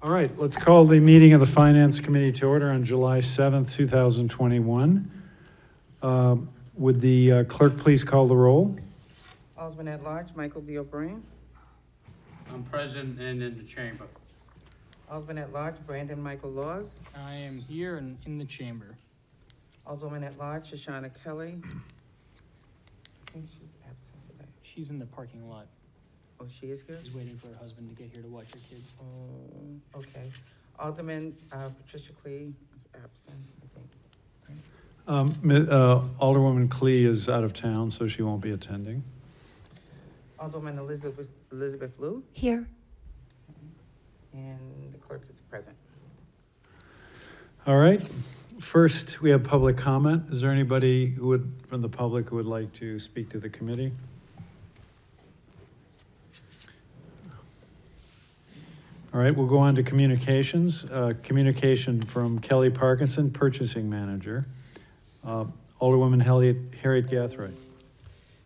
All right, let's call the meeting of the Finance Committee to order on July 7th, 2021. Would the clerk please call the roll? Alderman at Large, Michael B. O'Brien. I'm present and in the chamber. Alderman at Large, Brandon Michael Laws. I am here and in the chamber. Alderman at Large, Shoshana Kelly. I think she's absent today. She's in the parking lot. Oh, she is here? She's waiting for her husband to get here to watch her kids. Oh, okay. Alderman Patricia Clee is absent, I think. Alderwoman Klee is out of town, so she won't be attending. Alderman Elizabeth Liu, Here. and the clerk is present. All right, first we have public comment. Is there anybody from the public who would like to speak to the committee? All right, we'll go on to communications. Communication from Kelly Parkinson, Purchasing Manager. Alderwoman Harriet Gathright.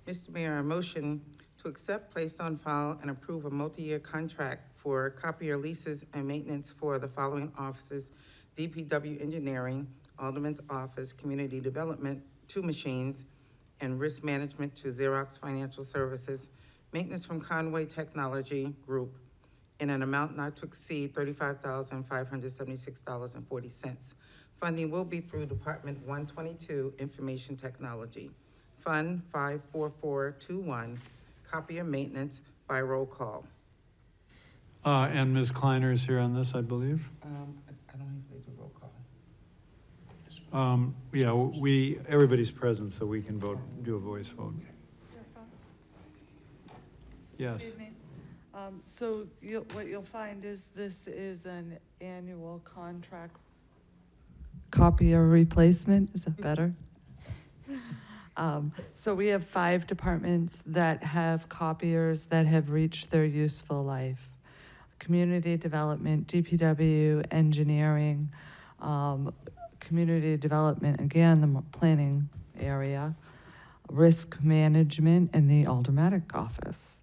Mr. Mayor, a motion to accept, place on file, and approve a multi-year contract for copier leases and maintenance for the following offices: DPW Engineering, Alderman's Office, Community Development, 2 machines, and Risk Management to Xerox Financial Services, maintenance from Conway Technology Group, in an amount not to exceed $35,576.40. Funding will be through Department 122, Information Technology. Fund 54421, copier maintenance by roll call. And Ms. Kleiner is here on this, I believe. I don't know if they do roll call. Yeah, everybody's present, so we can do a voice vote. Yes. Evening. What you'll find is this is an annual contract copier replacement. Is that better? So we have 5 departments that have copiers that have reached their useful life: community development, DPW, engineering, community development, again, the planning area, risk management, and the aldermanic office.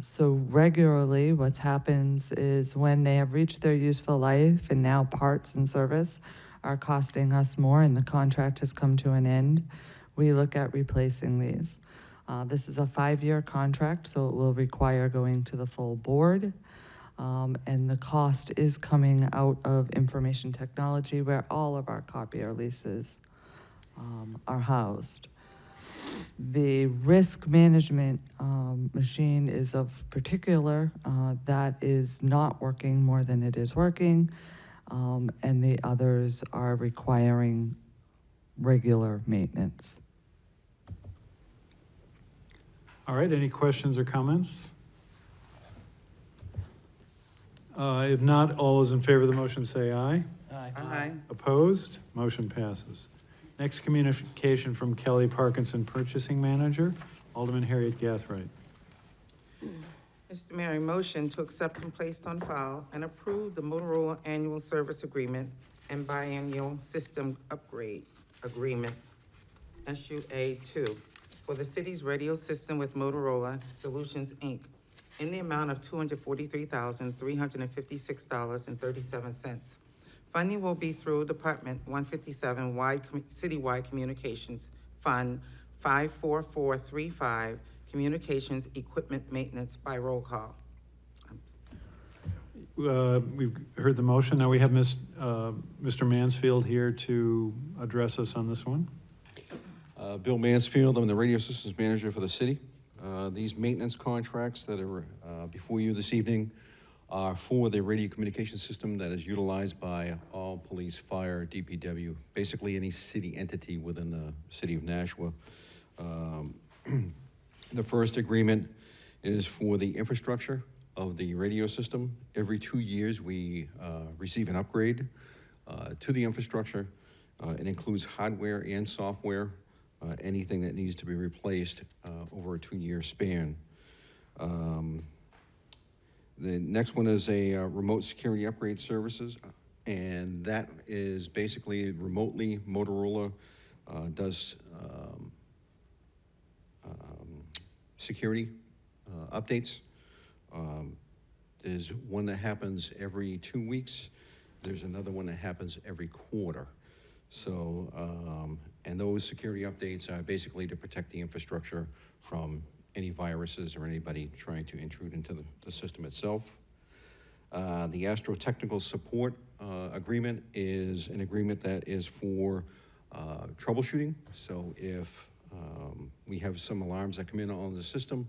So regularly what happens is when they have reached their useful life and now parts and service are costing us more and the contract has come to an end, we look at replacing these. This is a 5-year contract, so it will require going to the full board. And the cost is coming out of information technology, where all of our copier leases are housed. The risk management machine is of particular, that is not working more than it is working, and the others are requiring regular maintenance. All right, any questions or comments? If not, all those in favor of the motion say aye. Aye. Aye. Opposed? Motion passes. Next communication from Kelly Parkinson, Purchasing Manager. Alderman Harriet Gathright. Mr. Mayor, a motion to accept and place on file and approve the Motorola Annual Service Agreement and Biannual System Upgrade Agreement, SUA-2, for the city's radio system with Motorola Solutions, Inc., in the amount of $243,356.37. Funding will be through Department 157 Citywide Communications Fund 54435, Communications Equipment Maintenance by roll call. We've heard the motion. Now we have Mr. Mansfield here to address us on this one. Bill Mansfield, I'm the radio systems manager for the city. These maintenance contracts that are before you this evening are for the radio communication system that is utilized by all police, fire, DPW, basically any city entity within the city of Nashua. The first agreement is for the infrastructure of the radio system. Every 2 years, we receive an upgrade to the infrastructure. It includes hardware and software, anything that needs to be replaced over a 2-year span. The next one is a remote security upgrade services, and that is basically remotely Motorola does security updates. There's one that happens every 2 weeks. There's another one that happens every quarter. So, and those security updates are basically to protect the infrastructure from any viruses or anybody trying to intrude into the system itself. The Astro Technical Support Agreement is an agreement that is for troubleshooting. So if we have some alarms that come in on the system,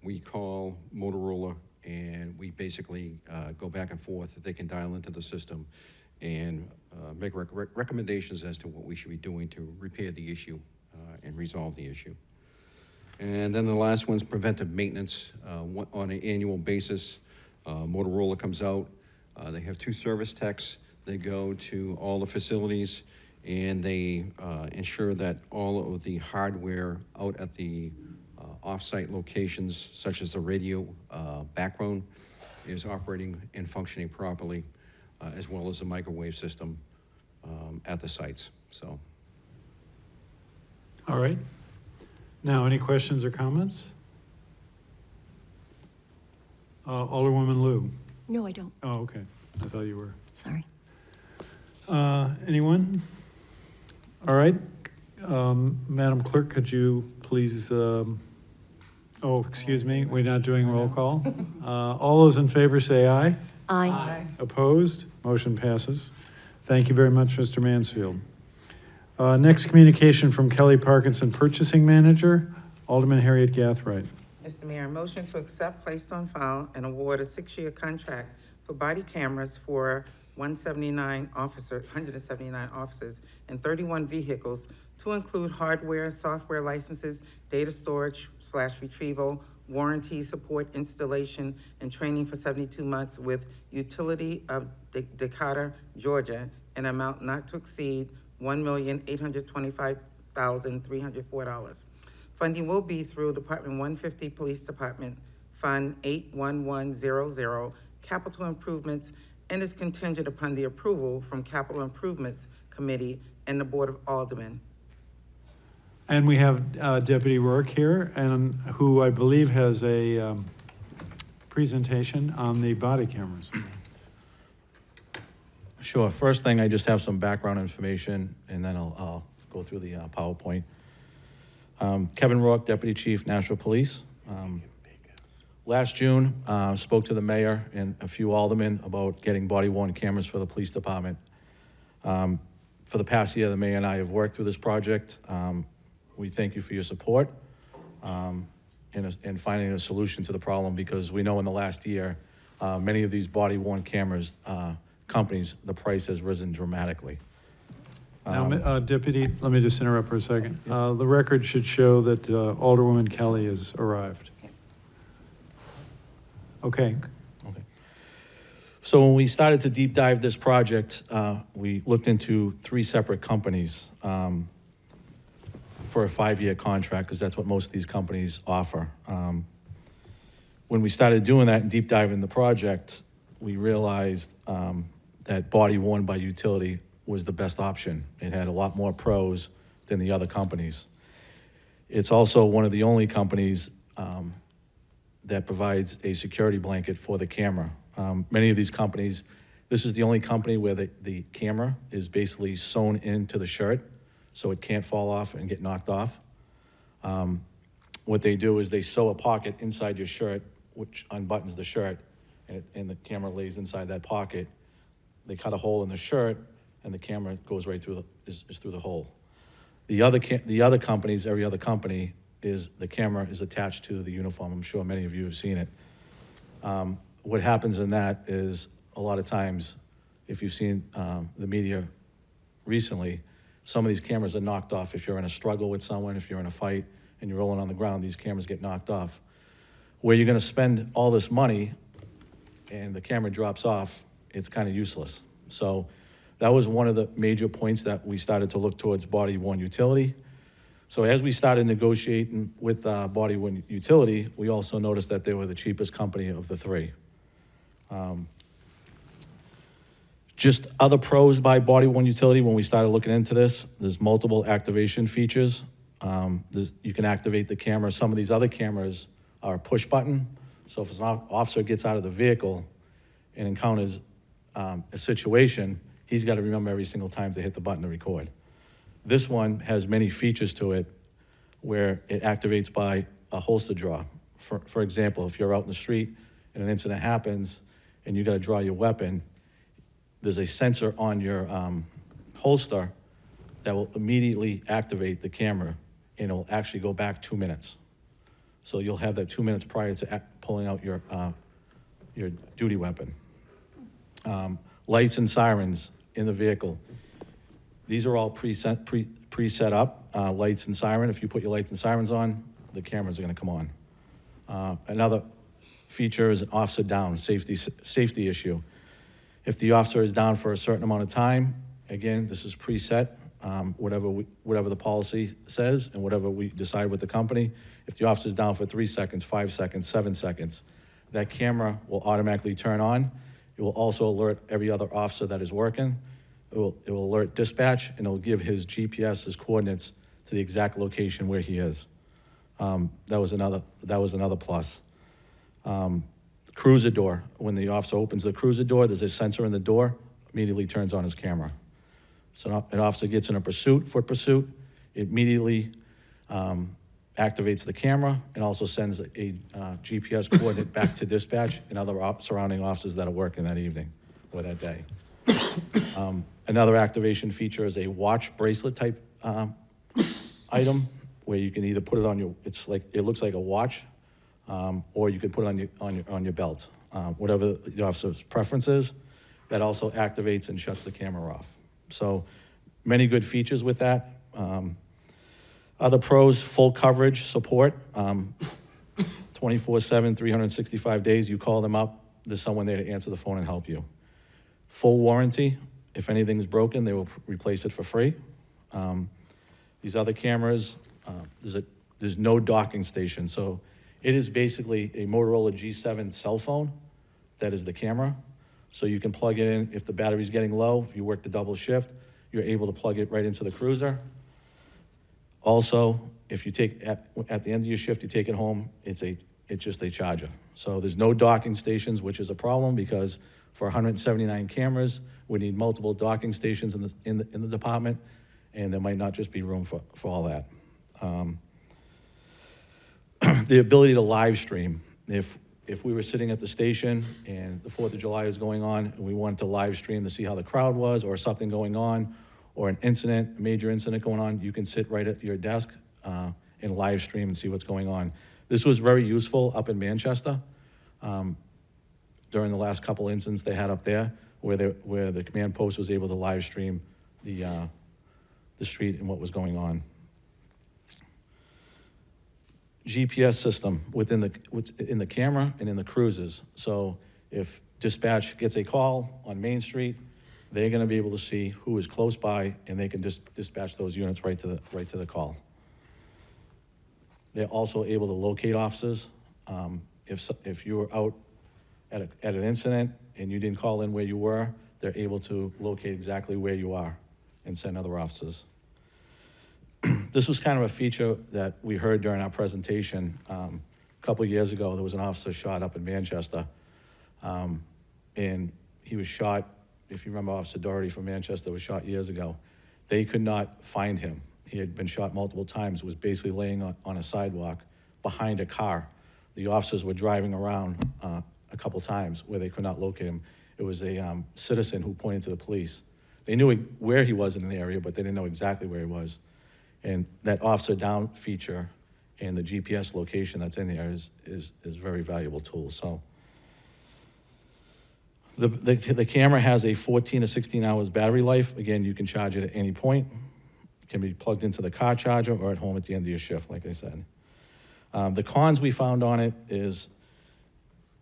we call Motorola and we basically go back and forth. They can dial into the system and make recommendations as to what we should be doing to repair the issue and resolve the issue. And then the last one's preventive maintenance on an annual basis. Motorola comes out, they have 2 service techs. They go to all the facilities and they ensure that all of the hardware out at the off-site locations, such as the radio backbone, is operating and functioning properly, as well as the microwave system at the sites, so. All right. Now, any questions or comments? Alderwoman Lou. No, I don't. Oh, okay. I thought you were. Sorry. Anyone? All right. Madam Clerk, could you please, oh, excuse me, we're not doing roll call. All those in favor say aye. Aye. Opposed? Motion passes. Thank you very much, Mr. Mansfield. Next communication from Kelly Parkinson, Purchasing Manager, Alderman Harriet Gathright. Mr. Mayor, motion to accept, placed on file, and award a 6-year contract for body cameras for 179 officers and 31 vehicles to include hardware, software licenses, data storage / retrieval, warranty support, installation, and training for 72 months with Utility of Decatur, Georgia, an amount not to exceed $1,825,304. Funding will be through Department 150 Police Department, Fund 81100, Capital Improvements, and is contingent upon the approval from Capital Improvements Committee and the Board of Aldermen. And we have Deputy Rourke here, and who I believe has a presentation on the body cameras. Sure. First thing, I just have some background information, and then I'll go through the PowerPoint. Kevin Rourke, Deputy Chief, National Police. Last June, spoke to the mayor and a few aldermen about getting body-worn cameras for the police department. For the past year, the mayor and I have worked through this project. We thank you for your support in finding a solution to the problem, because we know in the last year, many of these body-worn cameras companies, the price has risen dramatically. Now, Deputy, let me just interrupt for a second. The record should show that Alderwoman Kelly has arrived. Okay. Okay. So when we started to deep dive this project, we looked into 3 separate companies for a 5-year contract, because that's what most of these companies offer. When we started doing that and deep diving the project, we realized that body worn by utility was the best option. It had a lot more pros than the other companies. It's also one of the only companies that provides a security blanket for the camera. Many of these companies, this is the only company where the camera is basically sewn into the shirt, so it can't fall off and get knocked off. What they do is they sew a pocket inside your shirt, which unbuttons the shirt, and the camera lays inside that pocket. They cut a hole in the shirt, and the camera goes right through is through the hole. The other companies, every other company, is the camera is attached to the uniform. I'm sure many of you have seen it. What happens in that is, a lot of times, if you've seen the media recently, some of these cameras are knocked off. If you're in a struggle with someone, if you're in a fight and you're rolling on the ground, these cameras get knocked off. Where you're gonna spend all this money and the camera drops off, it's kind of useless. So that was one of the major points that we started to look towards body-worn utility. So as we started negotiating with body-worn utility, we also noticed that they were the cheapest company of the 3. Just other pros by body-worn utility, when we started looking into this, there's multiple activation features. You can activate the camera. Some of these other cameras are push button. So if an officer gets out of the vehicle, and encounters a situation, he's got to remember every single time to hit the button to record. This one has many features to it where it activates by a holster draw. For example, if you're out in the street and an incident happens and you got to draw your weapon, there's a sensor on your holster that will immediately activate the camera, and it'll actually go back 2 minutes. So you'll have that 2 minutes prior to pulling out your duty weapon. Lights and sirens in the vehicle. These are all pre-set up, lights and siren. If you put your lights and sirens on, the cameras are gonna come on. Another feature is an officer down, safety issue. If the officer is down for a certain amount of time, again, this is preset, whatever the policy says and whatever we decide with the company. If the officer's down for 3 seconds, 5 seconds, 7 seconds, that camera will automatically turn on. It will also alert every other officer that is working. It will alert dispatch, and it will give his GPS, his coordinates, to the exact location where he is. That was another plus. Cruiser door. When the officer opens the cruiser door, there's a sensor in the door, immediately turns on his camera. So an officer gets in a foot pursuit, it immediately activates the camera and also sends a GPS coordinate back to dispatch and other surrounding officers that are working that evening or that day. Another activation feature is a watch bracelet type item where you can either put it on your, it looks like a watch, or you can put it on your belt, whatever the officer's preference is. That also activates and shuts the camera off. So many good features with that. Other pros, full coverage support, 24/7, 365 days. You call them up, there's someone there to answer the phone and help you. Full warranty. If anything's broken, they will replace it for free. These other cameras, there's no docking station. So it is basically a Motorola G7 cell phone that is the camera. So you can plug it in if the battery's getting low, if you work the double shift, you're able to plug it right into the cruiser. Also, if you take, at the end of your shift, you take it home, it's just a charger. So there's no docking stations, which is a problem because for 179 cameras, we need multiple docking stations in the department, and there might not just be room for all that. The ability to live stream. If we were sitting at the station and the 4th of July is going on and we wanted to live stream to see how the crowd was or something going on or an incident, a major incident going on, you can sit right at your desk and live stream and see what's going on. This was very useful up in Manchester during the last couple incidents they had up there where the command post was able to live stream the street and what was going on. GPS system within the camera and in the cruises. So if dispatch gets a call on Main Street, they're going to be able to see who is close by, and they can just dispatch those units right to the call. They're also able to locate officers. If you were out at an incident and you didn't call in where you were, they're able to locate exactly where you are and send other officers. This was kind of a feature that we heard during our presentation. A couple of years ago, there was an officer shot up in Manchester, and he was shot, if you remember Officer Doherty from Manchester was shot years ago. They could not find him. He had been shot multiple times, was basically laying on a sidewalk behind a car. The officers were driving around a couple times where they could not locate him. It was a citizen who pointed to the police. They knew where he was in the area, but they didn't know exactly where he was. And that officer down feature and the GPS location that's in there is a very valuable tool. So the camera has a 14 to 16 hours battery life. Again, you can charge it at any point. It can be plugged into the car charger or at home at the end of your shift, like I said. The cons we found on it is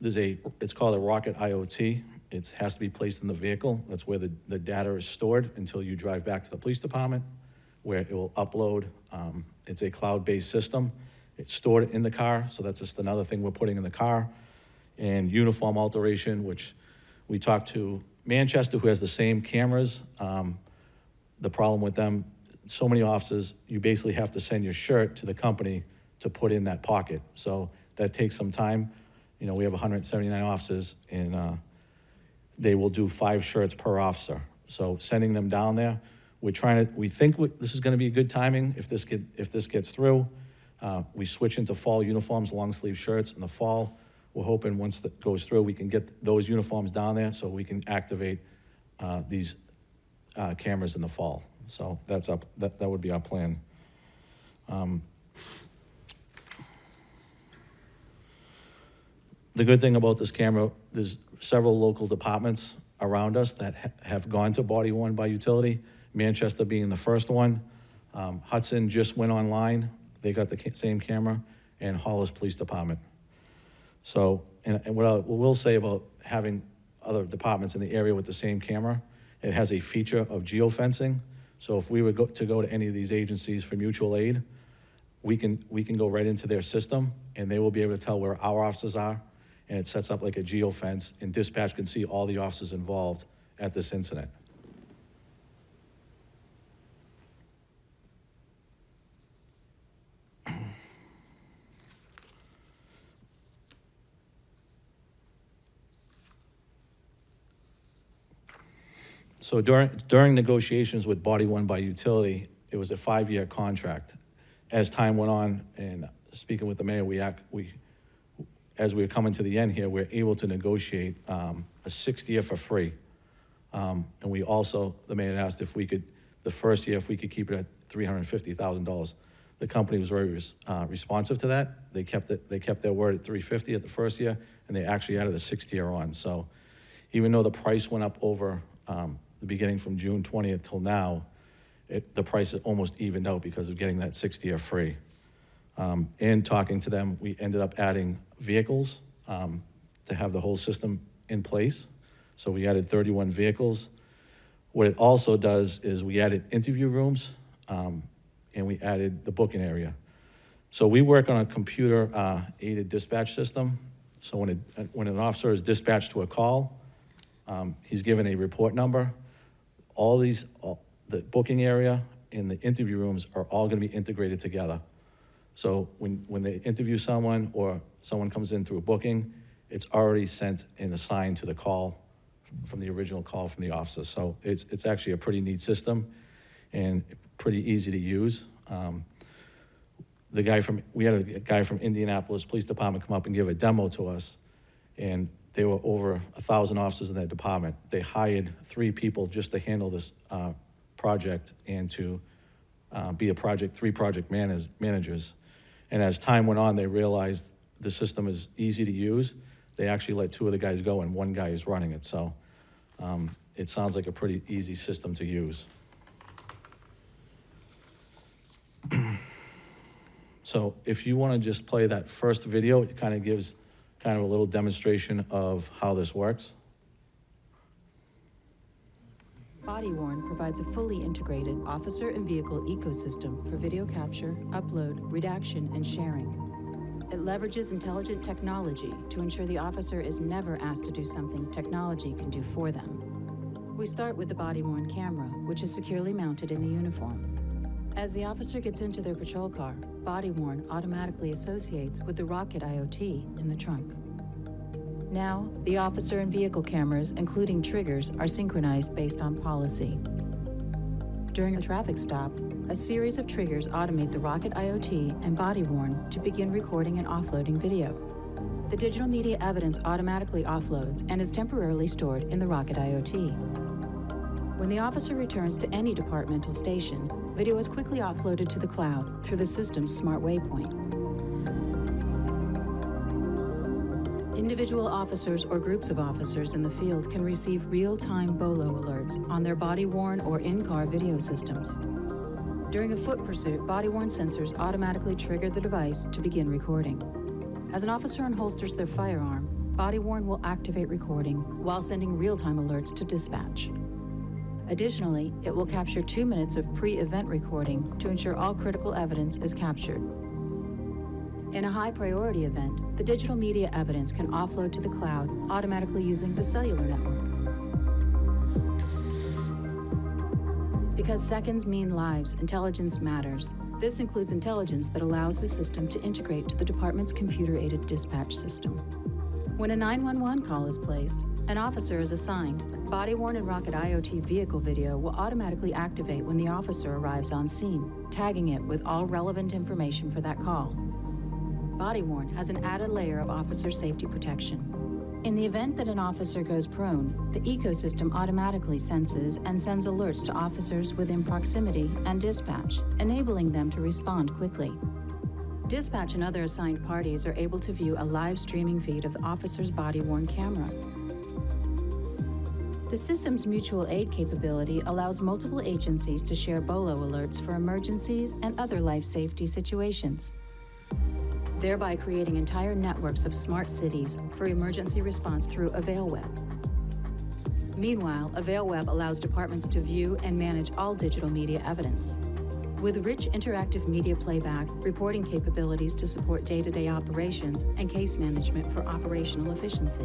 it's called a Rocket IoT. It has to be placed in the vehicle. That's where the data is stored until you drive back to the police department, where it will upload. It's a cloud-based system. It's stored in the car, so that's just another thing we're putting in the car. And uniform alteration, which we talked to Manchester, who has the same cameras. The problem with them, so many officers, you basically have to send your shirt to the company to put in that pocket. So that takes some time. You know, we have 179 officers, and they will do 5 shirts per officer. So sending them down there, we think this is gonna be good timing if this gets through. We switch into fall uniforms, long sleeve shirts in the fall. We're hoping once that goes through, we can get those uniforms down there so we can activate these cameras in the fall. So that would be our plan. The good thing about this camera, there's several local departments around us that have gone to body worn by utility, Manchester being the first one. Hudson just went online, they got the same camera, and Hollis Police Department. So, and what I will say about having other departments in the area with the same camera, it has a feature of geofencing. So if we were to go to any of these agencies for mutual aid, we can go right into their system, and they will be able to tell where our officers are, and it sets up like a geofence, and dispatch can see all the officers involved at this incident. So during negotiations with Body One by Utility, it was a 5-year contract. As time went on, and speaking with the mayor, as we were coming to the end here, we're able to negotiate a 6th year for free. And we also, the mayor asked if we could, the first year, if we could keep it at $350,000. The company was very responsive to that. They kept their word at $350 at the first year, and they actually added a 6th year on. So even though the price went up over the beginning from June 20th till now, the price is almost evened out because of getting that 6th year free. And talking to them, we ended up adding vehicles to have the whole system in place. So we added 31 vehicles. What it also does is we added interview rooms, and we added the booking area. So we work on a computer aided dispatch system. So when an officer is dispatched to a call, he's given a report number. The booking area and the interview rooms are all gonna be integrated together. So when they interview someone or someone comes in through a booking, it's already sent and assigned to the call from the original call from the officer. So it's actually a pretty neat system and pretty easy to use. We had a guy from Indianapolis Police Department come up and give a demo to us, and they were over 1,000 officers in that department. They hired 3 people just to handle this project and to be 3 project managers. And as time went on, they realized the system is easy to use. They actually let 2 of the guys go, and 1 guy is running it. So it sounds like a pretty easy system to use. So if you want to just play that first video, it kind of gives a little demonstration of how this works. Body Worn provides a fully integrated officer and vehicle ecosystem for video capture, upload, redaction, and sharing. It leverages intelligent technology to ensure the officer is never asked to do something technology can do for them. We start with the Body Worn camera, which is securely mounted in the uniform. As the officer gets into their patrol car, Body Worn automatically associates with the Rocket IoT in the trunk. Now, the officer and vehicle cameras, including triggers, are synchronized based on policy. During a traffic stop, a series of triggers automate the Rocket IoT and Body Worn to begin recording and offloading video. The digital media evidence automatically offloads and is temporarily stored in the Rocket IoT. When the officer returns to any departmental station, video is quickly offloaded to the cloud through the system's smart waypoint. Individual officers or groups of officers in the field can receive real-time BOLO alerts on their body-worn or in-car video systems. During a foot pursuit, body-worn sensors automatically trigger the device to begin recording. As an officer unholsters their firearm, body-worn will activate recording while sending real-time alerts to dispatch. Additionally, it will capture 2 minutes of pre-event recording to ensure all critical evidence is captured. In a high-priority event, the digital media evidence can offload to the cloud automatically using the cellular network. Because seconds mean lives, intelligence matters. This includes intelligence that allows the system to integrate to the department's computer-aided dispatch system. When a 911 call is placed, an officer is assigned. Body-worn and Rocket IoT vehicle video will automatically activate when the officer arrives on scene, tagging it with all relevant information for that call. Body-worn has an added layer of officer safety protection. In the event that an officer goes prone, the ecosystem automatically senses and sends alerts to officers within proximity and dispatch, enabling them to respond quickly. Dispatch and other assigned parties are able to view a live streaming feed of the officer's body-worn camera. The system's mutual aid capability allows multiple agencies to share BOLO alerts for emergencies and other life safety situations, thereby creating entire networks of smart cities for emergency response through AvailWeb. Meanwhile, AvailWeb allows departments to view and manage all digital media evidence. With rich interactive media playback, reporting capabilities to support day-to-day operations, and case management for operational efficiency.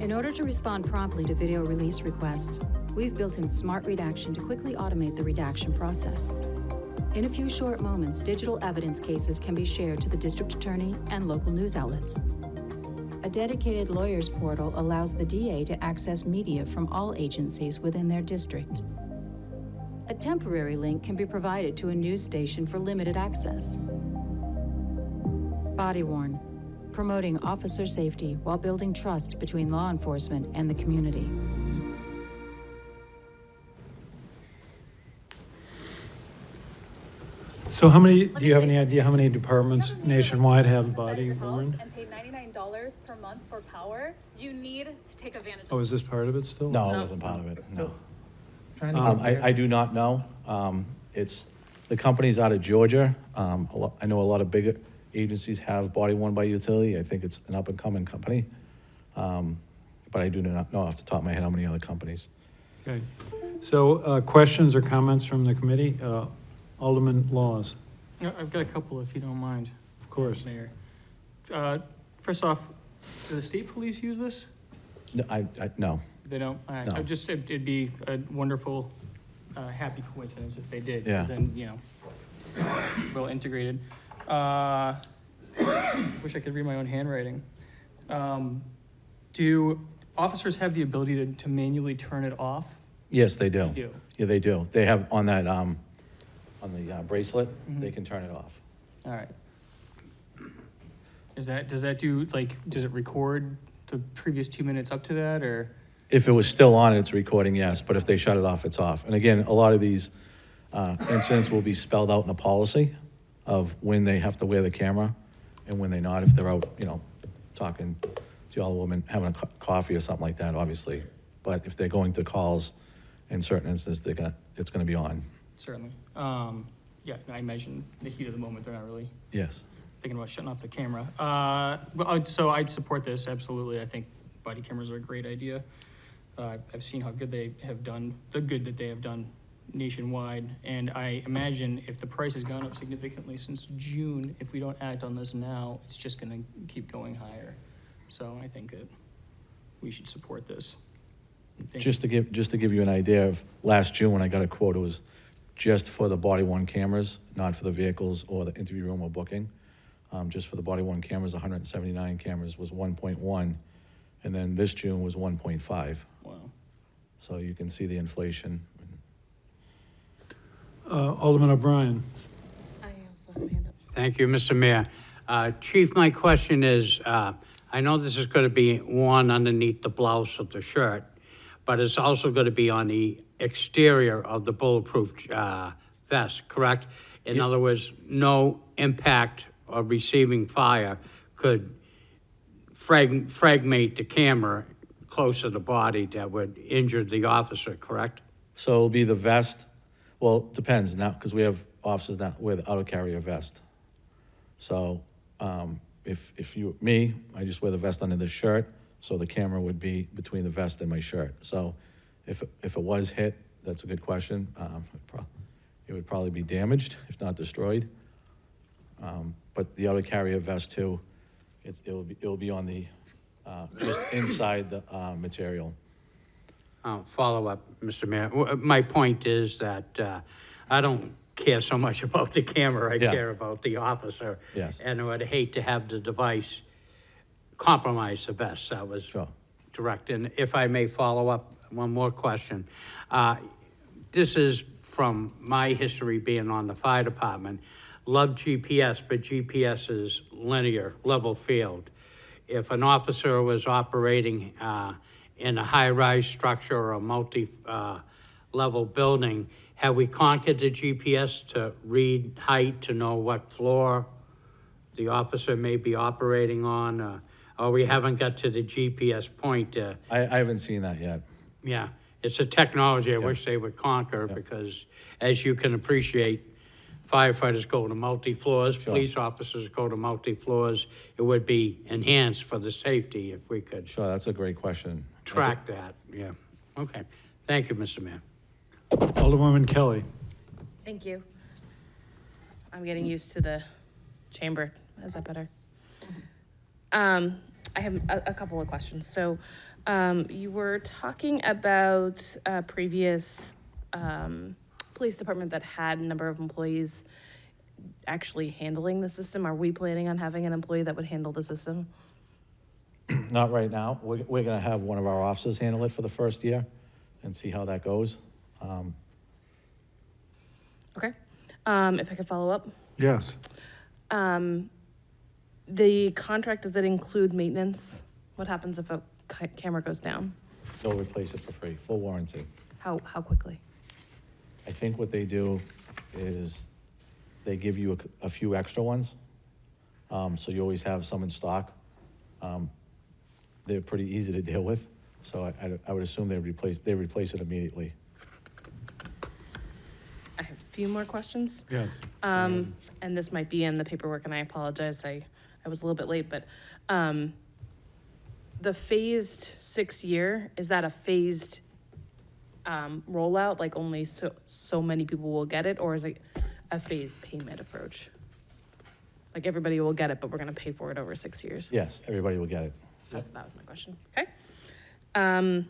In order to respond promptly to video release requests, we've built in smart redaction to quickly automate the redaction process. In a few short moments, digital evidence cases can be shared to the district attorney and local news outlets. A dedicated lawyers portal allows the DA to access media from all agencies within their district. A temporary link can be provided to a news station for limited access. Body-worn, promoting officer safety while building trust between law enforcement and the community. So do you have any idea how many departments nationwide have body worn? And pay $99 per month for power, you need to take advantage of Oh, is this part of it still? No, it wasn't part of it, no. Trying to get I do not know. The company's out of Georgia. I know a lot of bigger agencies have body worn by utility. I think it's an up-and-coming company. But I do not know off the top of my head how many other companies. Okay. So questions or comments from the committee? Alderman Laws, Yeah, I've got a couple if you don't mind, of course. Mayor. First off, do the state police use this? No, no. They don't? All right. No. It'd be a wonderful, happy coincidence if they did. 'Cause Yeah. then, well integrated. Wish I could read my own handwriting. Do officers have the ability to manually turn it off? Yes, they do. They do. Yeah, they do. They have on that, on the bracelet, they can turn it off. All right. Does that do, does it record the previous 2 minutes up to that, or? If it was still on, it's recording, yes, but if they shut it off, it's off. And again, a lot of these incidents will be spelled out in a policy of when they have to wear the camera and when they not, if they're out, talking to the old woman, having a coffee or something like that, obviously. But if they're going to calls, in certain instances, it's gonna be on. Certainly. Yeah, I imagine the heat of the moment, they're not really Yes. thinking about shutting off the camera. So I'd support this, absolutely. I think body cameras are a great idea. I've seen how good they have done, the good that they have done nationwide. And I imagine if the price has gone up significantly since June, if we don't act on this now, it's just gonna keep going higher. So I think that we should support this. Thank you. Just to give you an idea of last June, when I got a quote, it was just for the body-worn cameras, not for the vehicles or the interview room or booking. Just for the body-worn cameras, 179 cameras was 1.1, and then this June was 1.5. Wow. So you can see the inflation. Alderman O'Brien. I also have a hand up. Thank you, Mr. Mayor. Chief, my question is, I know this is going to be worn underneath the blouse of the shirt, but it's also going to be on the exterior of the bulletproof vest, correct? In other words, no impact of receiving fire could fragment the camera close to the body that would injure the officer, correct? So it'll be the vest, well, it depends now, because we have officers now with auto-carrier vest. So if I just wear the vest under the shirt, so the camera would be between the vest and my shirt. So if it was hit, that's a good question. It would probably be damaged, if not destroyed. But the auto-carrier vest too, it'll be on the, just inside the material. Follow up, Mr. Mayor. My point is that I don't care so much about the camera. I Yeah. care about the officer. Yes. And I would hate to have the device compromise the best. That was Sure. direct. And if I may follow up, one more question. This is from my history being on the fire department. Love GPS, but GPS is linear, level field. If an officer was operating in a high-rise structure or a multi-level building, have we conquered the GPS to read height, to know what floor the officer may be operating on? Or we haven't got to the GPS point? I haven't seen that yet. Yeah, it's a technology I Yeah. wish they would conquer, Yeah. because as you can appreciate, firefighters go to multi-floors, Sure. police officers go to multi-floors. It would be enhanced for the safety if we could Sure, that's a great question. track that, yeah. Okay, thank you, Mr. Mayor. Alderwoman Kelly. Thank you. I'm getting used to the chamber. Is that better? I have a couple of questions. So, you were talking about a previous police department that had a number of employees actually handling the system. Are we planning on having an employee that would handle the system? Not right now. We're gonna have one of our officers handle it for the first year and see how that goes. Okay. If I could follow up. Yes. The contract, does it include maintenance? What happens if a camera goes down? They'll replace it for free, full warranty. How quickly? I think what they do is they give you a few extra ones, so you always have some in stock. They're pretty easy to deal with, so I would assume they replace it immediately. I have a few more questions. Yes. And this might be in the paperwork, and I apologize, I was a little bit late, but, the phased 6-year, is that a phased, rollout, like only so many people will get it, or is it a phased payment approach? Like everybody will get it, but we're gonna pay for it over 6 years? Yes, everybody will get it. That was my question, okay? I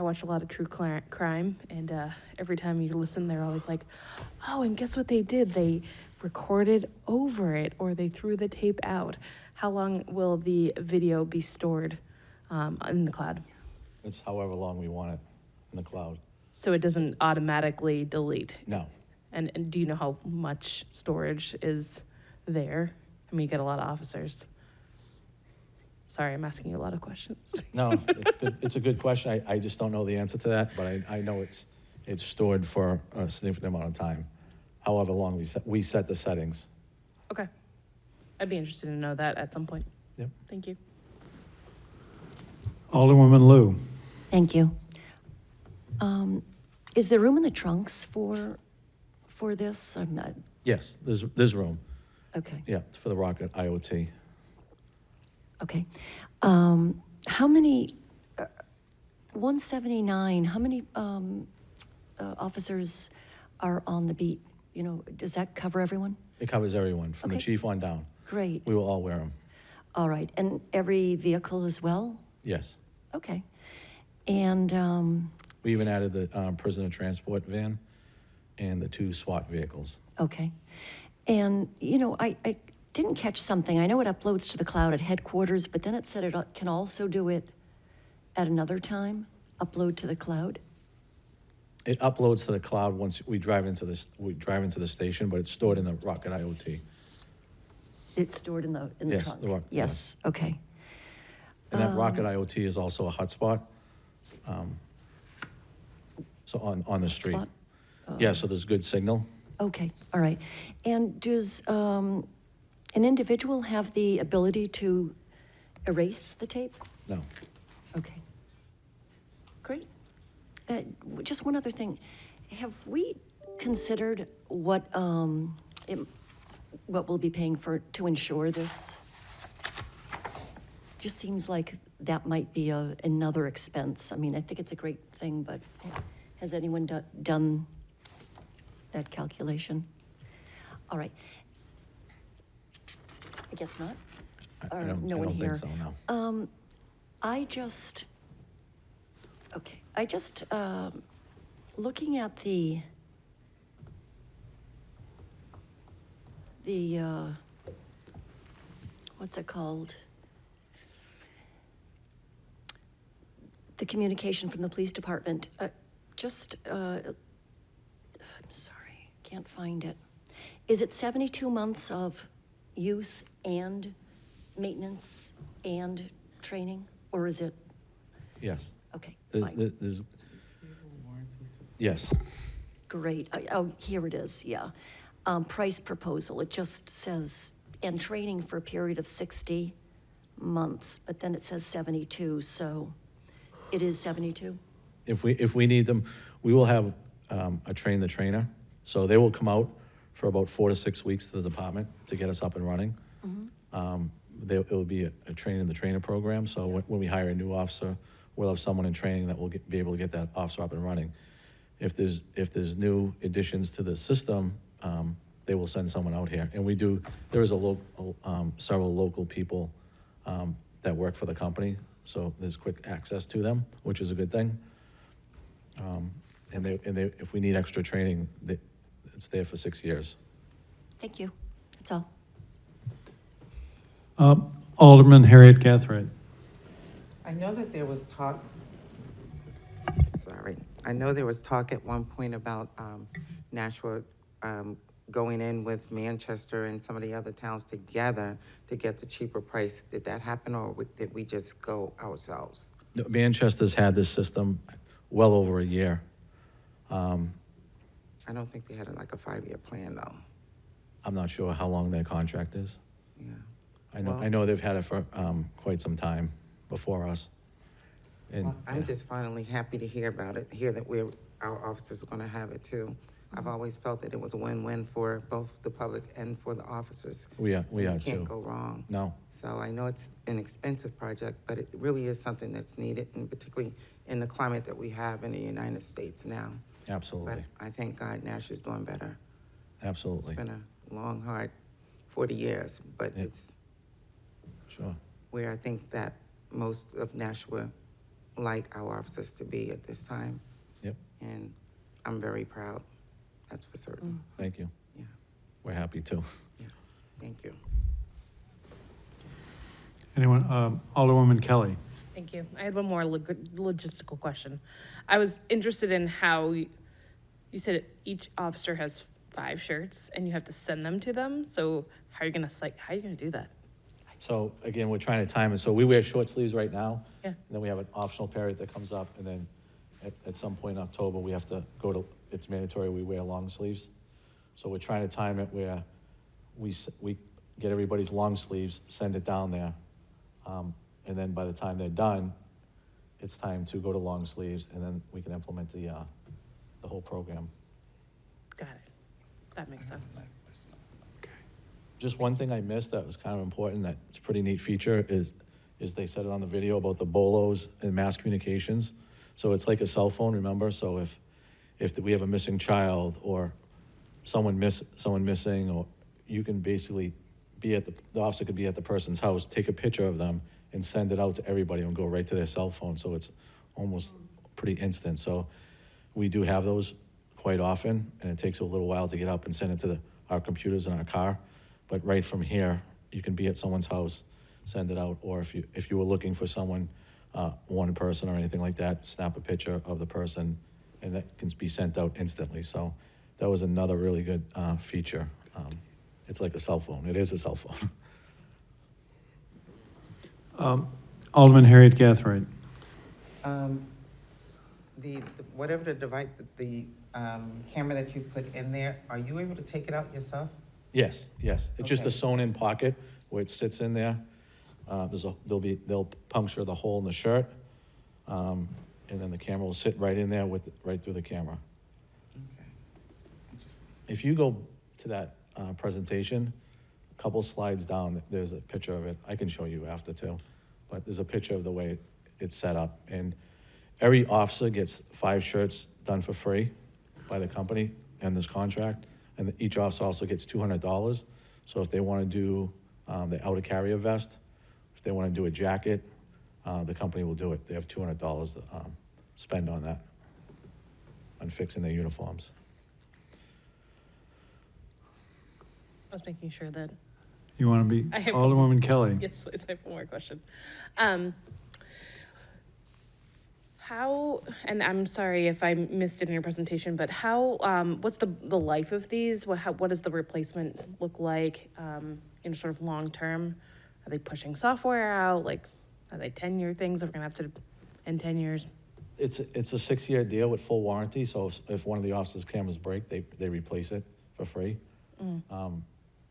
watch a lot of true crime, and every time you listen, they're always like, oh, and guess what they did? They recorded over it, or they threw the tape out. How long will the video be stored in the cloud? It's however long we want it in the cloud. So it doesn't automatically delete? No, And do you know how much storage is there? I mean, you get a lot of officers. Sorry, I'm asking you a lot of questions. no, it's good. It's a good question. I just don't know the answer to that, but I know it's stored for a significant amount of time, however long we set the settings. Okay. I'd be interested to know that at some point. Yep. Thank you. Alderwoman Lou. Thank you. Is there room in the trunks for this? I'm not, Yes, there's room. okay, Yeah, it's for the Rocket IoT. okay. How many, 179, how many officers are on the beat? You know, does that cover everyone? It covers everyone, from the Okay. chief on down. Great. We will all wear them. All right, and every vehicle as well? Yes. Okay. And, We even added the prisoner transport van and the 2 SWAT vehicles. okay. And, you know, I didn't catch something. I know it uploads to the cloud at headquarters, but then it said it can also do it at another time, upload to the cloud? It uploads to the cloud once we drive into the station, but it's stored in the Rocket IoT. It's stored in the Yes, trunk? the rock- Yes, okay. And that Rocket IoT is also a hotspot. So on the street. Hotspot? Yeah, so there's good signal. Okay, all right. And does an individual have the ability to erase the tape? No. Okay. Great. Just one other thing. Have we considered what we'll be paying to insure this? Just seems like that might be another expense. I mean, I think it's a great thing, but has anyone done that calculation? All right. I guess not. Or no one here. I don't think so, no. Looking at the what's it called? The communication from the police department, I'm sorry, can't find it. Is it 72 months of use and maintenance and training, or is it, Yes. okay, The- fine, the- there's- Yes. great. Oh, here it is, yeah. Price proposal, it just says, and training for a period of 60 months, but then it says 72, so it is 72? If we need them, we will have a train the trainer. So they will come out for about 4 to 6 weeks to the department to get us up and running. It will be a train the trainer program. So when we hire a new officer, we'll have someone in training that will be able to get that officer up and running. If there's new additions to the system, they will send someone out here. And there is several local people that work for the company, so there's quick access to them, which is a good thing. If we need extra training, it's there for 6 years. Thank you, that's all. Alderman Harriet Gathright. I know that there was talk, sorry, I know there was talk at one point about Nashua going in with Manchester and some of the other towns together to get the cheaper price. Did that happen, or did we just go ourselves? No, Manchester's had this system well over a year. I don't think they had like a 5-year plan, though. I'm not sure how long their contract is. Yeah. I know Well- they've had it for quite some time before us. And Well, I'm just finally happy to hear about it, hear that our officers are gonna have it too. I've always felt that it was a win-win for both the public and for the officers. we are You too. can't go wrong. No, So I know it's an expensive project, but it really is something that's needed, and particularly in the climate that we have in the United States now. absolutely, But I thank God Nash is doing better. It's absolutely, been a long, hard 40 years, but Yeah. it's sure. where I think that most of Nashua like our officers to be at this time. Yep, And I'm very proud, that's for certain. thank you. Yeah, We're happy too. thank you. Anyone, Alderwoman Kelly. Thank you. I had one more logistical question. I was interested in how you said each officer has 5 shirts and you have to send them to them. So how are you gonna do that? So again, we're trying to time it. So we wear short sleeves right now. Yeah. And then we have an optional period that comes up, and then at some point in October, we have to it's mandatory we wear long sleeves. So we're trying to time it where we get everybody's long sleeves, send it down there. And then by the time they're done, it's time to go to long sleeves, and then we can implement the whole program. Got it. That makes sense. Just one thing I missed that was kind of important, that's a pretty neat feature, is they said it on the video about the BOLOs and mass communications. So it's like a cell phone, remember? So if we have a missing child or someone missing, or you can basically the officer could be at the person's house, take a picture of them and send it out to everybody and go right to their cell phone. So it's almost pretty instant. So we do have those quite often, and it takes a little while to get up and send it to our computers in our car. But right from here, you can be at someone's house, send it out, or if you were looking for someone, one person or anything like that, snap a picture of the person, and that can be sent out instantly. So that was another really good feature. It's like a cell phone. It is a cell phone. Alderman Harriet Gathright. Whatever the device, the camera that you put in there, are you able to take it out yourself? Yes. It's just a Okay. sewn-in pocket where it sits in there. They'll puncture the hole in the shirt, and then the camera will sit right in there right through the camera. Okay. Interesting. If you go to that presentation, a couple slides down, there's a picture of it. I can show you after too, but there's a picture of the way it's set up. And every officer gets 5 shirts done for free by the company and this contract. And each officer also gets $200. So if they want to do the outer carrier vest, if they want to do a jacket, the company will do it. They have $200 to spend on that, on fixing their uniforms. I was making sure that You want to be, I have- Alderwoman Kelly? Yes, please, I have one more question. How, and I'm sorry if I missed it in your presentation, but how, what's the life of these? What does the replacement look like, in sort of long-term? Are they pushing software out? Like, are they 10-year things that we're gonna have to, in 10 years? It's a 6-year deal with full warranty, so if one of the officers' cameras break, they replace it for free,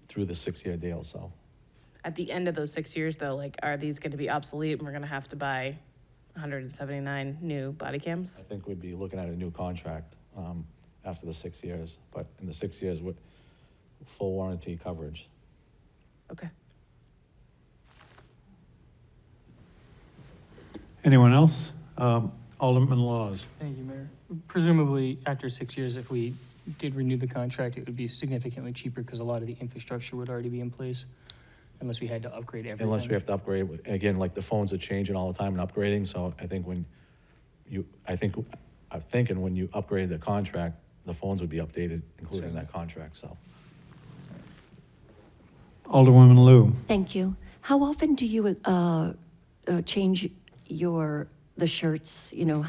through the 6-year deal, so. At the end of those 6 years, though, like, are these gonna be obsolete and we're gonna have to buy 179 new body I cams? think we'd be looking at a new contract, after the 6 years, but in the 6 years with full warranty coverage. Okay. Anyone else? Alderman Laws. Thank you, Mayor. Presumably, after 6 years, if we did renew the contract, it would be significantly cheaper because a lot of the infrastructure would already be in place, unless we had to upgrade everything. Unless we have to upgrade, again, like the phones are changing all the time and upgrading, so I think I'm thinking when you upgrade the contract, the phones would be updated, including that contract, so. Alderwoman Lou. Thank you. How often do you change the shirts? You know,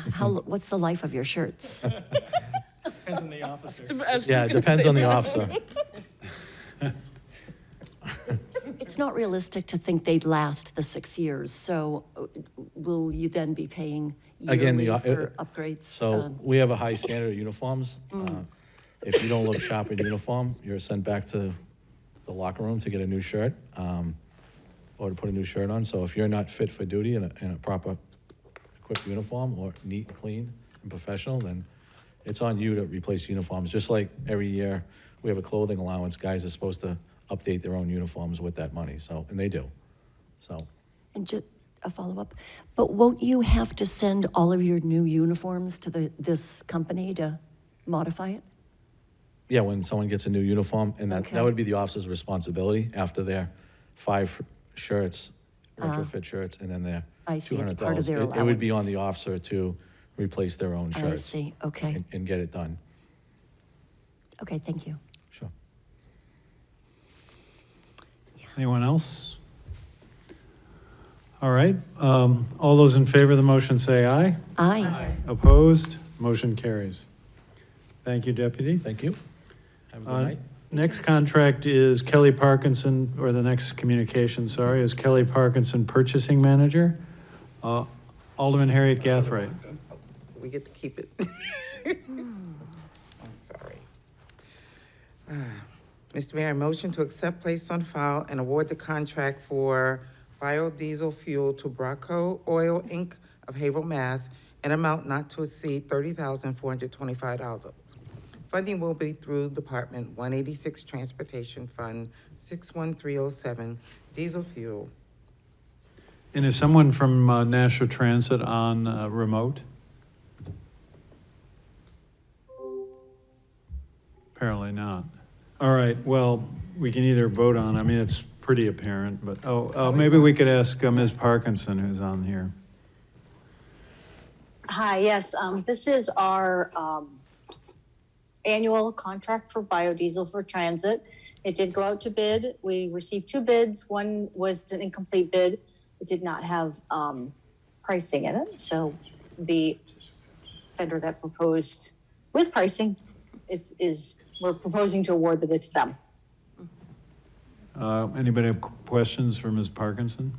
what's the life of your shirts? Depends on the officer. Yeah, it depends on the officer. It's not realistic to think they'd last the 6 years, so will you then be paying Again, yearly for upgrades? So we have a high standard of uniforms. If you don't look sharp in uniform, you're sent back to the locker room to get a new shirt, or to put a new shirt on. So if you're not fit for duty in a proper equipped uniform or neat and clean and professional, then it's on you to replace uniforms. Just like every year, we have a clothing allowance. Guys are supposed to update their own uniforms with that money, so, and they do, so. And just a follow-up, but won't you have to send all of your new uniforms to this company to modify it? Yeah, when someone gets a new uniform, and that Okay. would be the officer's responsibility after their 5 shirts, retrofit shirts, and then their I see, it's $200. part of their It would be on allowance. the officer to replace their own I shirts. see, okay. And get it done, Okay, thank you. sure. Anyone else? All right, all those in favor of the motion say aye. Aye. Opposed? Motion carries. Thank you, Deputy. Thank you. Have a good Uh, night. Next contract is Kelly Parkinson, or the next communication, sorry, is Kelly Parkinson Purchasing Manager. Alderman Harriet Gathright. We get to keep it. I'm sorry. Mr. Mayor, I motion to accept, place on file, and award the contract for biodiesel fuel to Bracco Oil, Inc. of Haverhill, Mass., an amount not to exceed $30,425. Funding will be through Department 186 Transportation Fund 61307, diesel fuel. And is someone from National Transit on remote? Apparently not. All right, well, we can either vote on, I mean, it's pretty apparent, but, maybe we could ask Ms. Parkinson, who's on here. Hi, yes, this is our annual contract for biodiesel for transit. It did go out to bid. We received 2 bids. One was an incomplete bid. It did not have pricing in it. So the vendor that proposed with pricing we're proposing to award the bid to them. Anybody have questions for Ms. Parkinson?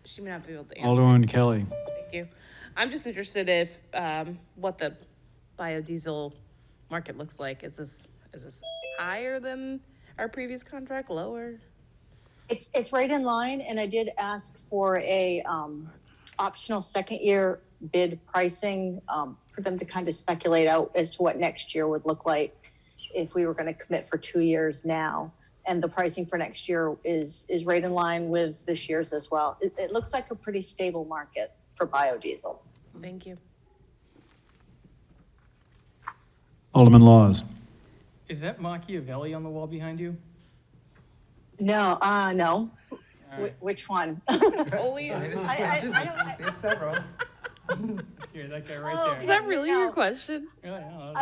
She may not be able to answer. Alderwoman Kelly. Thank you. I'm just interested if, what the biodiesel market looks like. Is this higher than our previous contract, lower? It's right in line, and I did ask for a optional second year bid pricing for them to kind of speculate out as to what next year would look like if we were going to commit for 2 years now. And the pricing for next year is right in line with this year's as well. It looks like a pretty stable market for biodiesel. Thank you. Alderman Laws. Is that Machiavelli on the wall behind you? No, no. right. Which one? Only, There's several. Here, that guy right Oh, there. is that really your No. question? Yeah, yeah,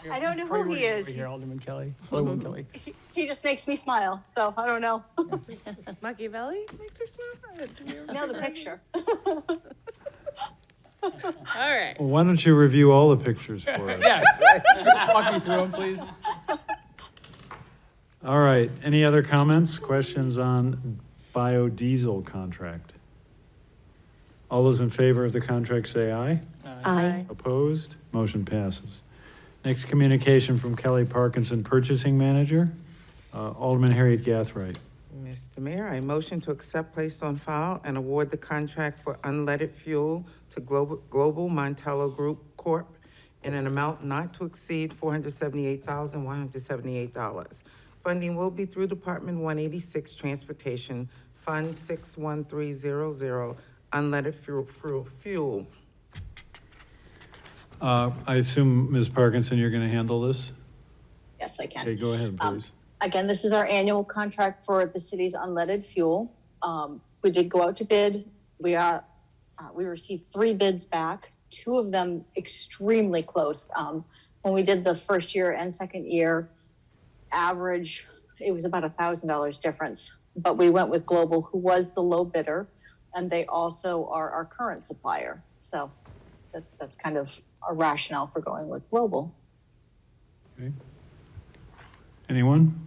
I I don't know Probably who he right is. here, Alderman Kelly, Alderman Kelly. He just makes me smile, so I don't know. Machiavelli makes her smile. Now the picture. All right. Well, why don't you review all the pictures for us? Yeah, just walk me through them, please. All right, any other comments, questions on biodiesel contract? All those in favor of the contract say aye. Aye. Opposed? Motion passes. Next communication from Kelly Parkinson, Purchasing Manager. Alderman Harriet Gathright. Mr. Mayor, I motion to accept, place on file, and award the contract for unleaded fuel to Global Montello Group Corp. in an amount not to exceed $478,178. Funding will be through Department 186 Transportation, Fund 61300, unleaded fuel. I assume, Ms. Parkinson, you're going to handle this? Yes, I can. Okay, go ahead, please. Again, this is our annual contract for the city's unleaded fuel. We did go out to bid. We received 3 bids back, 2 of them extremely close. When we did the first year and second year average, it was about $1,000 difference. But we went with Global, who was the low bidder, and they also are our current supplier. So that's kind of our rationale for going with Global. Okay. Anyone?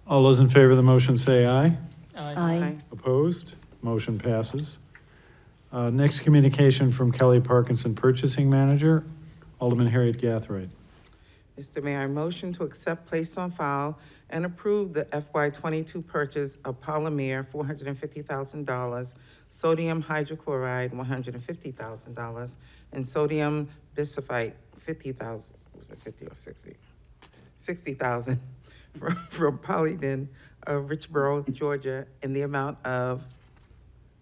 All those in favor of the motion say aye. Aye. Opposed? Motion passes. Next communication from Kelly Parkinson, Purchasing Manager. Alderman Harriet Gathright. Mr. Mayor, I motion to accept, place on file, and approve the FY22 purchase of polymer, $450,000, sodium hydrochloride, $150,000, and sodium bisulfite, $50,000, was it 50 or 60? $60,000 from Polydin of Richboro, Georgia, in the amount of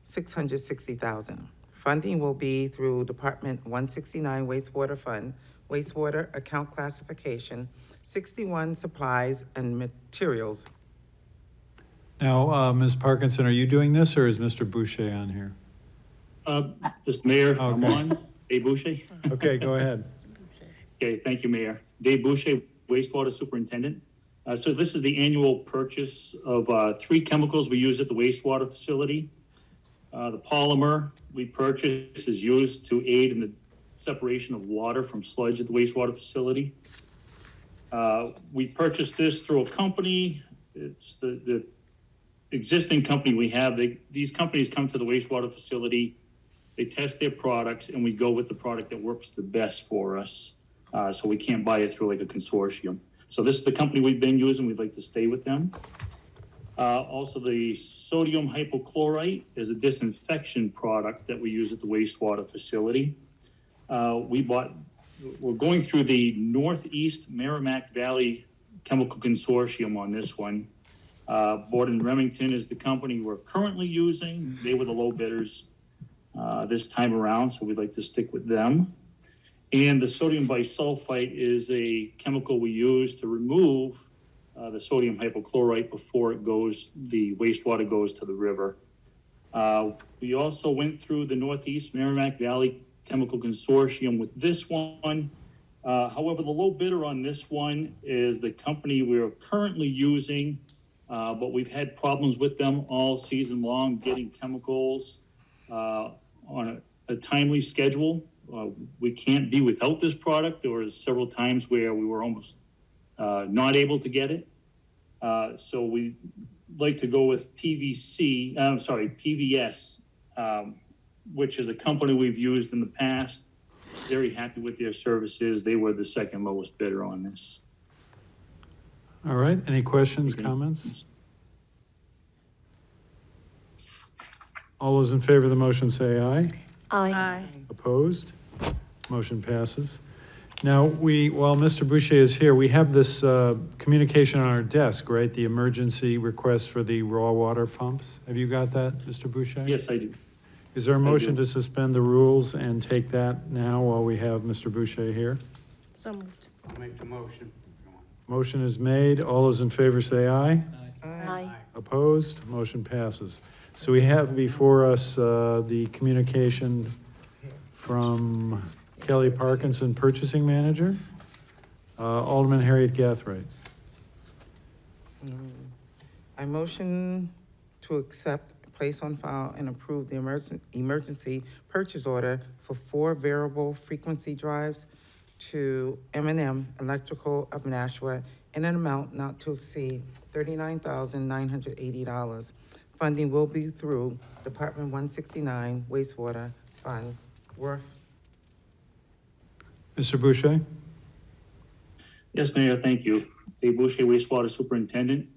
$660,000. Funding will be through Department 169 Wastewater Fund, Wastewater Account Classification, 61 Supplies and Materials. Now, Ms. Parkinson, are you doing this, or is Mr. Boucher on here? Mr. Mayor, I'm Okay. on. Dave Boucher. Okay, go ahead. Okay, thank you, Mayor. Dave Boucher, wastewater superintendent. So this is the annual purchase of 3 chemicals we use at the wastewater facility. The polymer we purchase is used to aid in the separation of water from sludge at the wastewater facility. We purchased this through a company. It's the existing company we have. These companies come to the wastewater facility, they test their products, and we go with the product that works the best for us. So we can't buy it through like a consortium. So this is the company we've been using. We'd like to stay with them. Also, the sodium hypochlorite is a disinfection product that we use at the wastewater facility. We're going through the Northeast Merrimack Valley Chemical Consortium on this one. Borden Remington is the company we're currently using. They were the low bidders this time around, so we'd like to stick with them. And the sodium bisulfite is a chemical we use to remove the sodium hypochlorite before the wastewater goes to the river. We also went through the Northeast Merrimack Valley Chemical Consortium with this one. However, the low bidder on this one is the company we're currently using, but we've had problems with them all season long, getting chemicals on a timely schedule. We can't be without this product. There were several times where we were almost not able to get it. So we like to go with PVS, which is a company we've used in the past. Very happy with their services. They were the second lowest bidder on this. All right, any questions, comments? All those in favor of the motion say aye. Aye. Opposed? Motion passes. Now, while Mr. Boucher is here, we have this communication on our desk, right? The emergency request for the raw water pumps. Have you got that, Mr. Boucher? Yes, I do. Is there a Yes, I motion do. to suspend the rules and take that now while we have Mr. Boucher here? So moved. I'll make the motion. Motion is made. All those in favor say aye. Aye. Opposed? Motion passes. So we have before us the communication from Kelly Parkinson, Purchasing Manager. Alderman Harriet Gathright. I motion to accept, place on file, and approve the emergency purchase order for 4 variable frequency drives to M&M Electrical of Nashua in an amount not to exceed $39,980. Funding will be through Department 169 wastewater fund worth. Mr. Boucher? Yes, Mayor, thank you. Dave Boucher, wastewater superintendent.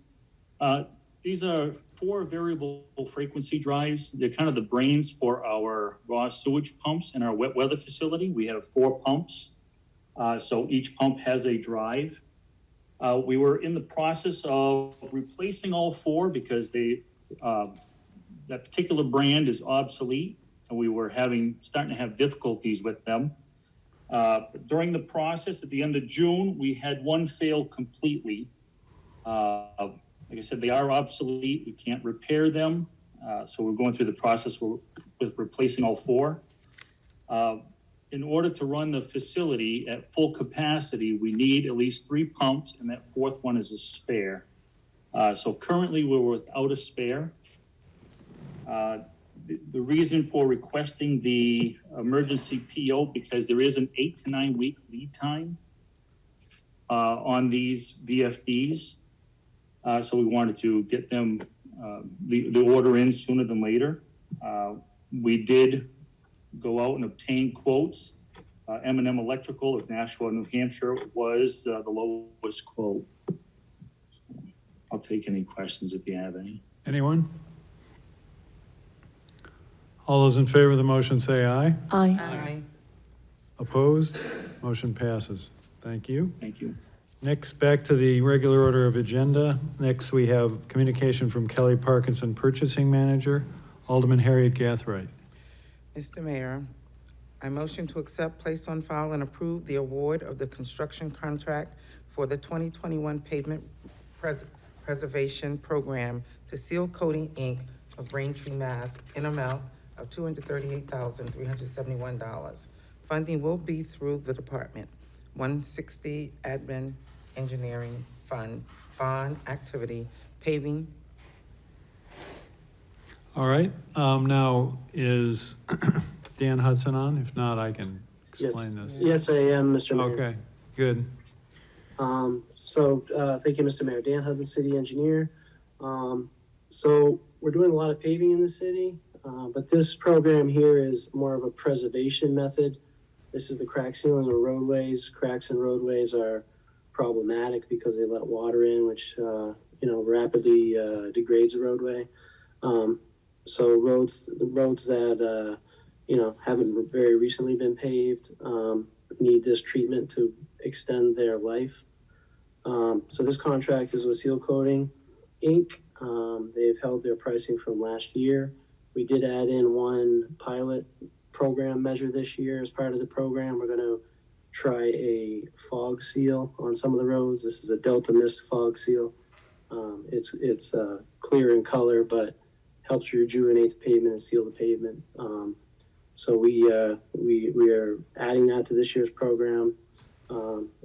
These are 4 variable frequency drives. They're kind of the brains for our raw sewage pumps in our wet weather facility. We have 4 pumps, so each pump has a drive. We were in the process of replacing all 4 because that particular brand is obsolete, and we were starting to have difficulties with them. During the process, at the end of June, we had 1 fail completely. Like I said, they are obsolete. We can't repair them. So we're going through the process with replacing all 4. In order to run the facility at full capacity, we need at least 3 pumps, and that 4th one is a spare. So currently we're without a spare. The reason for requesting the emergency PO, because there is an 8 to 9 week lead time on these VFDs. So we wanted to get them, the order in sooner than later. We did go out and obtain quotes. M&M Electrical of Nashua, New Hampshire was the lowest quote. I'll take any questions if you have any. Anyone? All those in favor of the motion say aye. Aye. Aye. Opposed? Motion passes. Thank you. Thank you. Next, back to the regular order of agenda. Next, we have communication from Kelly Parkinson, Purchasing Manager. Alderman Harriet Gathright. Mr. Mayor, I motion to accept, place on file, and approve the award of the construction contract for the 2021 pavement preservation program to Seal Coating, Inc. of Braintree, Mass. in amount of $238,371. Funding will be through the Department 160 Admin Engineering Fund, Bond Activity, Paving. All right, now is Dan Hudson on? If not, I can explain this. Yes, I am, Mr. Mayor. Okay, good. Thank you, Mr. Mayor. Dan Hudson, City Engineer. So we're doing a lot of paving in the city, but this program here is more of a preservation method. This is the crack sealing of roadways. Cracks in roadways are problematic because they let water in, which, rapidly degrades a roadway. So roads that, haven't very recently been paved need this treatment to extend their life. So this contract is with Seal Coating, Inc. They've held their pricing from last year. We did add in 1 pilot program measure this year. As part of the program, we're going to try a fog seal on some of the roads. This is a Delta Mist fog seal. It's clear in color, but helps rejuvenate the pavement and seal the pavement. So we are adding that to this year's program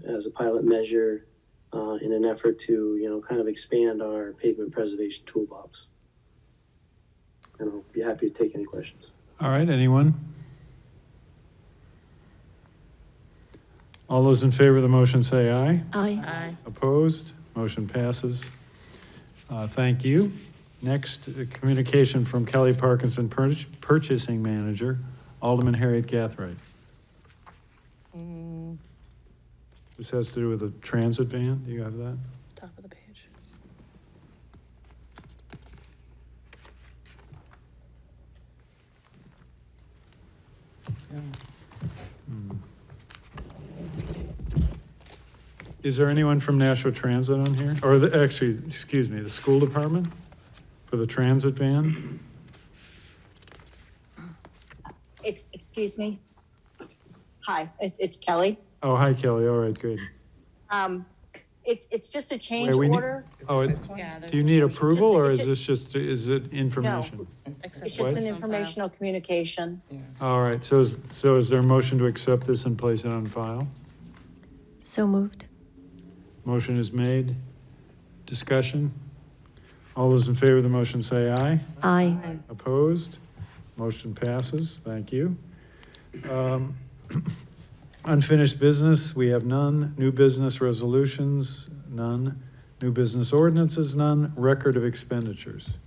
as a pilot measure in an effort to, kind of expand our pavement preservation toolbox. And I'll be happy to take any questions. All right, anyone? All those in favor of the motion say aye. Aye. Aye. Opposed? Motion passes. Thank you. Next, communication from Kelly Parkinson, Purchasing Manager, Alderman Harriet Gathright. This has to do with the transit van. Do you have that? Top of the page. Is there anyone from Nashua Transit on here? Or the school department for the transit van? Excuse me? Hi, it's Kelly. Oh, hi, Kelly. All right, good. It's just a change we need- order. Oh, it- This one? do you need approval, or it's is this just, is it information? It's What? just an informational communication. All right, so is there a motion to accept this and place it on file? So moved. Motion is made. Discussion? All those in favor of the motion say aye. Aye. Opposed? Motion passes. Thank you. Unfinished business, we have none. New business resolutions, none. New business ordinances, none. Record of expenditures.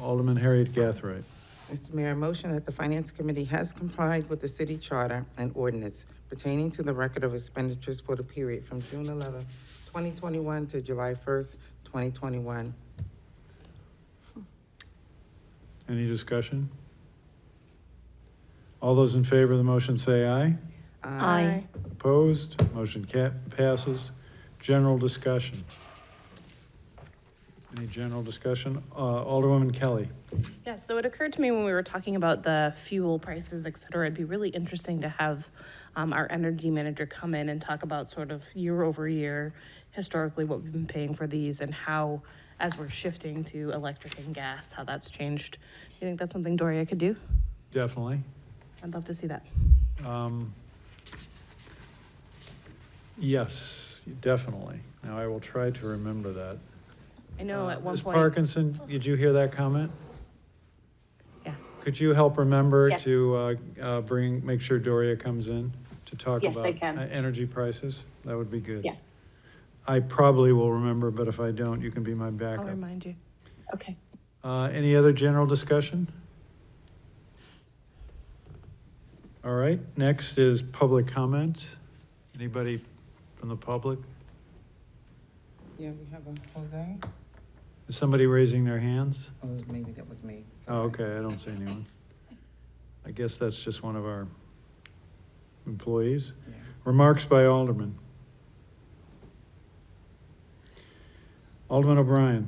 Alderman Harriet Gathright. Mr. Mayor, motion that the Finance Committee has complied with the city charter and ordinance pertaining to the record of expenditures for the period from June 11, 2021 to July 1st, 2021. Any discussion? All those in favor of the motion say aye. Aye. Opposed? Motion passes. General discussion. Any general discussion? Alderwoman Kelly. Yeah, so it occurred to me when we were talking about the fuel prices, et cetera, it'd be really interesting to have our energy manager come in and talk about sort of year over year, historically, what we've been paying for these and how, as we're shifting to electric and gas, how that's changed. You think that's something Doria could do? Definitely. I'd love to see that. Yes, definitely. Now, I will try to remember that. I know at one Ms. point. Parkinson, did you hear that comment? Yeah. Could you help remember Yes. to make sure Doria comes in to talk Yes, about I can. Energy prices? That would be good. Yes, I probably will remember, but if I don't, you can be my I'll backup. remind you. okay. Any other general discussion? All right, next is public comment. Anybody from the public? Yeah, we have a Jose. Is somebody raising their hands? Oh, maybe that was me. Oh, Sorry. okay, I don't see anyone. I guess that's just one of our employees. Yeah. Remarks by Alderman. Alderman O'Brien.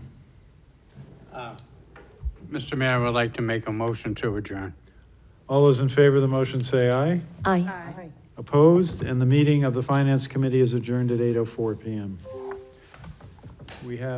Mr. Mayor, I would like to make a motion to adjourn. All those in favor of the motion say aye. Aye. Aye. Opposed? And the meeting of the Finance Committee is adjourned at 8:04 PM. We have